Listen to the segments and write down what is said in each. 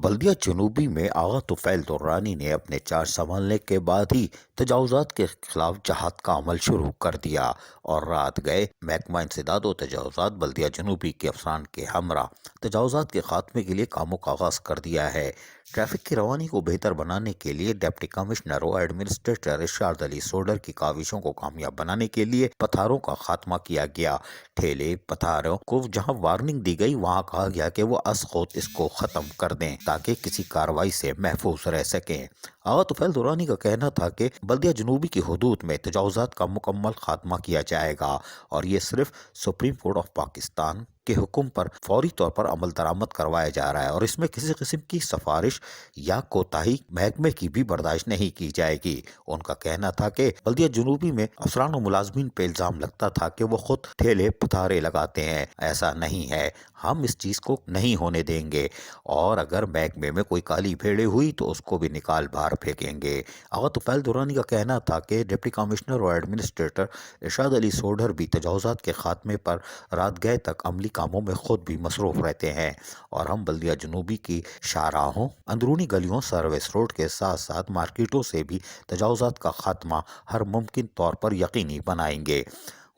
بلدیہ جنوبی میں آغا طفیل درانی نے اپنے چارج سنبھالنے کے بعد ہی تجاوزات کے خلاف جہاد کا عمل شروع کر دیا اور رات گئے محکمہ انسداد و تجاوزات بلدیہ جنوبی کے افسران کے ہمراہ تجاوزات کے خاتمے کے لیے کاموں کا آغاز کر دیا ہے۔ ٹریفک کی روانی کو بہتر بنانے کے لیے ڈپٹی کمشنر و ایڈمنسٹریٹر ارشاد علی سوڈر کی کاوشوں کو کامیاب بنانے کے لیے پتھاروں کا خاتمہ کیا گیا۔ ٹھیلے پتھاروں کو جہاں وارننگ دی گئی وہاں کہا گیا کہ وہ از خود اس کو ختم کر دیں تاکہ کسی کارروائی سے محفوظ رہ سکیں۔ آغا طفیل درانی کا کہنا تھا کہ بلدیہ جنوبی کی حدود میں تجاوزات کا مکمل خاتمہ کیا جائے گا اور یہ صرف سپریم کورٹ آف پاکستان کے حکم پر فوری طور پر عمل درآمد کروایا جا رہا ہے اور اس میں کسی قسم کی سفارش یا کوتاہی محکمے کی بھی برداشت نہیں کی جائے گی۔ ان کا کہنا تھا کہ بلدیہ جنوبی میں افسران و ملازمین پہ الزام لگتا تھا کہ وہ خود ٹھیلے پتھارے لگاتے ہیں، ایسا نہیں ہے، ہم اس چیز کو نہیں ہونے دیں گے اور اگر محکمے میں کوئی کالی بھیڑے ہوئی تو اس کو بھی نکال باہر پھینکیں گے۔ آغا طفیل درانی کا کہنا تھا کہ ڈپٹی کمشنر اور ایڈمنسٹریٹر ارشاد علی سوڈر بھی تجاوزات کے خاتمے پر رات گئے تک عملی کاموں میں خود بھی مصروف رہتے ہیں اور ہم بلدیہ جنوبی کی شاہراہوں، اندرونی گلیوں، سروس روڈ کے ساتھ ساتھ مارکیٹوں سے بھی تجاوزات کا خاتمہ ہر ممکن طور پر یقینی بنائیں گے۔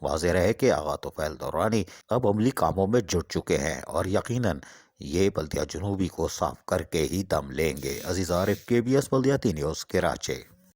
واضح رہے کہ آغا طفیل درانی اب عملی کاموں میں جٹ چکے ہیں اور یقیناً یہ بلدیہ جنوبی کو صاف کر کے ہی دم لیں گے۔ عزیز عارف، KBS بلدیاتی نیوز، کراچی۔